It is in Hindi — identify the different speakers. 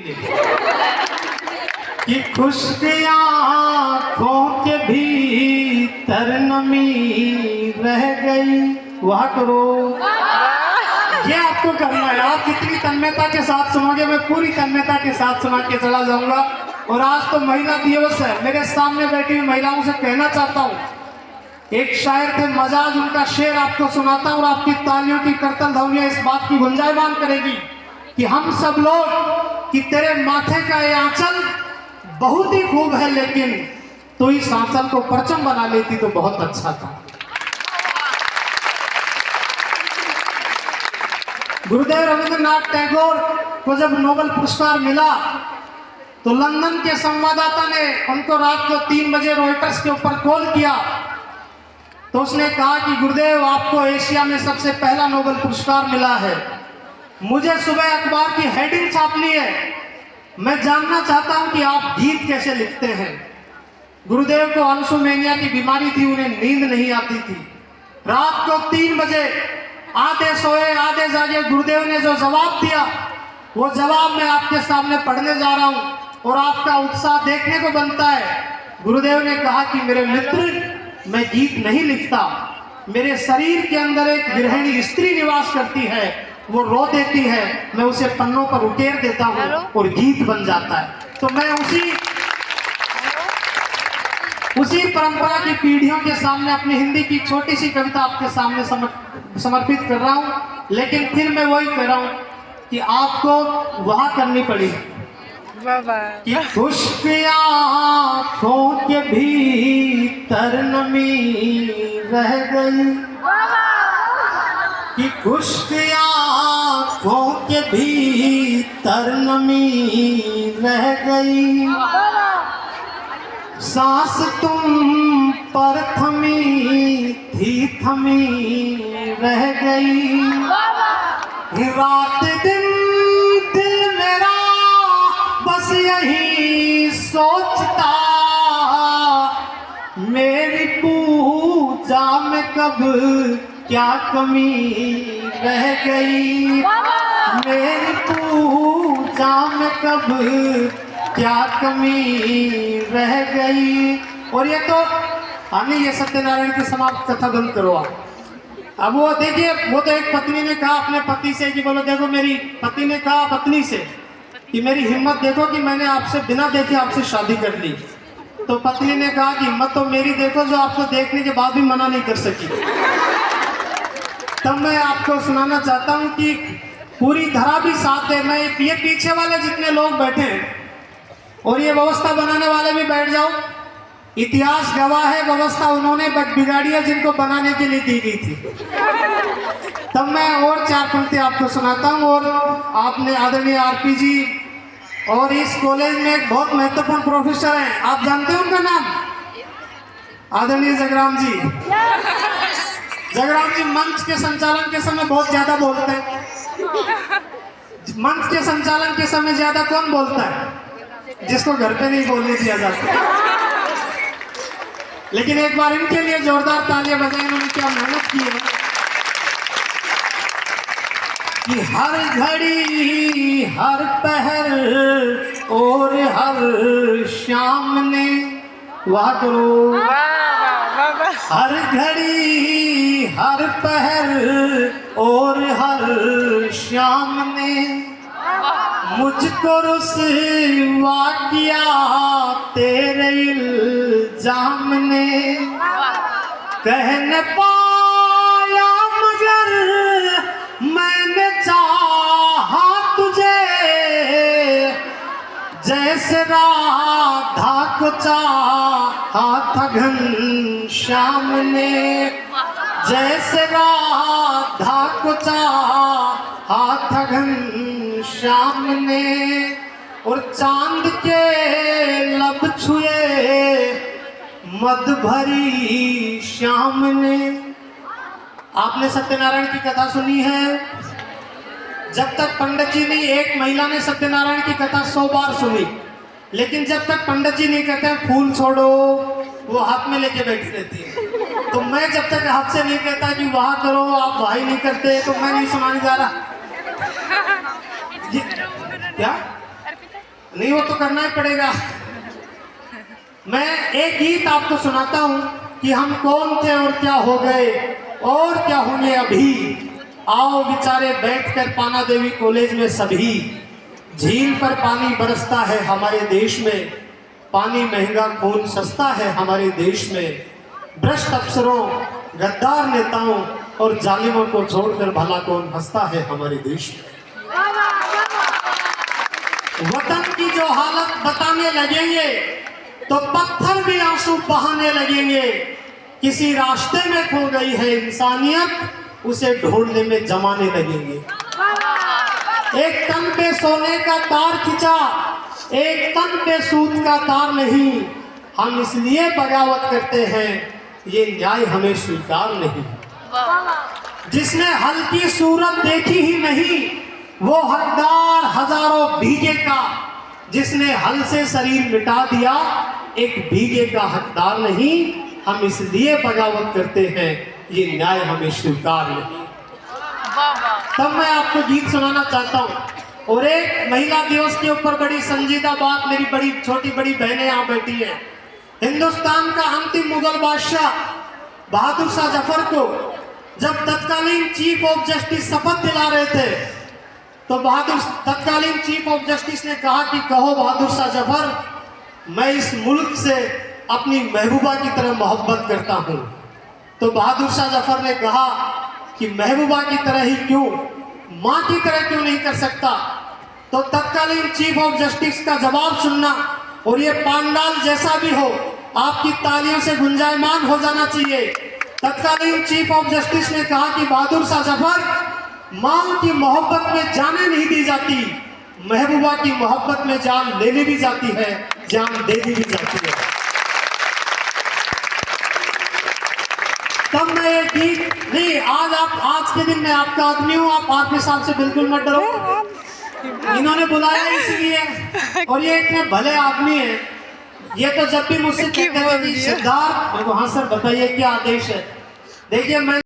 Speaker 1: कि खुश्क आँखों के भीतर नमी रह गई, वह करो। ये आपको करना है। आप कितनी तन्मयता के साथ सुनोगे, मैं पूरी तन्मयता के साथ सुना के चला जाऊंगा। और आज तो महिला दिवस है, मेरे सामने बैठी हुई महिलाओं से कहना चाहता हूँ, एक शायर थे मजाज, उनका शेर आपको सुनाता हूँ और आपकी तालियों की करतल ध्वनियां इस बात की गुंजायमान करेगी कि हम सब लोग कि तेरे माथे का ये आंचल बहुत ही खूब है, लेकिन तो इस आंचल को परचम बना लेती तो बहुत अच्छा था। गुरुदेव रविंद्रनाथ टैगोर को जब नोबेल पुरस्कार मिला तो लंदन के संवाददाता ने उनको रात को 3 बजे रॉयटर्स के ऊपर कॉल किया तो उसने कहा कि गुरुदेव आपको एशिया में सबसे पहला नोबेल पुरस्कार मिला है, मुझे सुबह अखबार की हेडिंग छापनी है, मैं जानना चाहता हूं कि आप गीत कैसे लिखते हैं। गुरुदेव को अंशुमेनिया की बीमारी थी, उन्हें नींद नहीं आती थी। रात को 3 बजे आधे सोए आधे जागे गुरुदेव ने जो जवाब दिया वो जवाब मैं आपके सामने पढ़ने जा रहा हूं और आपका उत्साह देखने को बनता है। गुरुदेव ने कहा कि मेरे मित्र, मैं गीत नहीं लिखता, मेरे शरीर के अंदर एक गृहिणी स्त्री निवास करती है, वो रो देती है, मैं उसे पन्नों पर उकेर देता हूँ और गीत बन जाता है। तो मैं उसी परंपरा की पीढ़ियों के सामने अपनी हिंदी की छोटी सी कविता आपके सामने समर्पित कर रहा हूँ। लेकिन फिर मैं वही कह रहा हूँ कि आपको वहां करनी पड़ी कि खुश्क आँखों के भीतर नमी रह गई, कि खुश्क आँखों के भीतर नमी रह गई, सांस तुम पर थमी थी थमी रह गई, रात दिन दिल मेरा बस यही सोचता, मेरी पूजा में कब क्या कमी रह गई, मेरी पूजा में कब क्या कमी रह गई। और ये तो हमें ये सत्यनारायण की समाप्त कथा बंद करो आप। अब वो देखिए, वो तो एक पत्नी ने कहा अपने पति से कि बोलो देखो, मेरी पति ने कहा पत्नी से कि मेरी हिम्मत देखो कि मैंने आपसे बिना देखे आपसे शादी कर ली। तो पत्नी ने कहा कि हिम्मत तो मेरी देखो जो आपको देखने के बाद भी मना नहीं कर सकी। तब मैं आपको सुनाना चाहता हूँ कि पूरी धरा भी साथ है। मैं ये पीछे वाले जितने लोग बैठे हैं और ये व्यवस्था बनाने वाले भी बैठ जाओ, इतिहास गवाह है व्यवस्था उन्होंने बिगाड़ी है जिनको बनाने के लिए दी गई थी। तब मैं और 4 पंक्ति आपको सुनाता हूँ। और आपने आदरणीय आरपी जी और इस कॉलेज में एक बहुत महत्वपूर्ण प्रोफेसर हैं, आप जानते हैं उनका नाम? आदरणीय जगराम जी। जगराम जी मंच के संचालन के समय बहुत ज्यादा बोलते हैं। मंच के संचालन के समय ज्यादा कौन बोलता है? जिसको घर पे नहीं बोलने दिया जाता। लेकिन एक बार इनके लिए जोरदार तालियां बजाएं, इन्होंने क्या मेहनत की है कि हर घड़ी हर पहर और हर शाम ने, वाह करो, हर घड़ी हर पहर और हर शाम ने मुझको रुसवा किया तेरे इल्जाम ने, कह न पाया मगर मैंने चाहा तुझे, जैसे राधा को चाहा था घनश्याम ने, जैसे राधा को चाहा था घनश्याम ने, और चांद के लब छुए मद भरी श्याम ने। आपने सत्यनारायण की कथा सुनी है? जब तक पंडित जी नहीं, एक महिला ने सत्यनारायण की कथा 100 बार सुनी, लेकिन जब तक पंडित जी नहीं कहते फूल छोड़ो, वो हाथ में लेके बैठी रहती है। तो मैं जब तक हाथ से नहीं कहता कि वाह करो, आप वाह ही नहीं करते, तो मैं नहीं सुनाने जा रहा। क्या नहीं, वो तो करना ही पड़ेगा। मैं एक गीत आपको सुनाता हूं कि हम कौन थे और क्या हो गए और क्या होंगे अभी। आओ विचारे बैठकर पाना देवी कॉलेज में सभी। झील पर पानी बरसता है हमारे देश में, पानी महंगा खून सस्ता है हमारे देश में। भ्रष्ट अफसरों, गद्दार नेताओं और जालिमों को छोड़कर भला कौन हंसता है हमारे देश में। वतन की जो हालत बताने लगेंगे तो पत्थर भी आंसू बहाने लगेंगे। किसी रास्ते में खो गई है इंसानियत, उसे ढूंढने में जमाने लगेंगे। एक तन पे सोने का तार खिंचा, एक तन पे सूत का तार नहीं। हम इसलिए बगावत करते हैं, ये न्याय हमें स्वीकार नहीं। जिसने हल की सूरत देखी ही नहीं, वो हकदार हजारों बीघे का। जिसने हल से शरीर मिटा दिया, एक बीघे का हकदार नहीं। हम इसलिए बगावत करते हैं, ये न्याय हमें स्वीकार नहीं। तब मैं आपको गीत सुनाना चाहता हूँ। और एक महिला दिवस के ऊपर बड़ी संजीदा बात, मेरी बड़ी छोटी बड़ी बहनें यहाँ बैठी हैं। हिंदुस्तान का अंतिम मुगल बादशाह बहादुर शाह जफर को जब तत्कालीन चीफ ऑफ जस्टिस शपथ दिला रहे थे, तो तत्कालीन चीफ ऑफ जस्टिस ने कहा कि कहो बहादुर शाह जफर, मैं इस मुल्क से अपनी महबूबा की तरह मोहब्बत करता हूँ। तो बहादुर शाह जफर ने कहा कि महबूबा की तरह ही क्यों, माँ की तरह क्यों नहीं कर सकता। तो तत्कालीन चीफ ऑफ जस्टिस का जवाब सुनना, और ये पांडाल जैसा भी हो आपकी तालियों से गुंजायमान हो जाना चाहिए। तत्कालीन चीफ ऑफ जस्टिस ने कहा कि बहादुर शाह जफर, माँ की मोहब्बत में जाने नहीं दी जाती, महबूबा की मोहब्बत में जान लेने भी जाती है, जान देनी भी जाती है। तब मैं ये गीत नहीं, आज के दिन मैं आपका आदमी हूँ, आप आदमी साहब से बिल्कुल मत डरो। इन्होंने बुलाया इसलिए, और ये इतने भले आदमी हैं। ये तो जब भी मुझसे कहते हैं कि सिद्धार्थ, मैं हाँ सर बताइए क्या आदेश है। देखिए मैं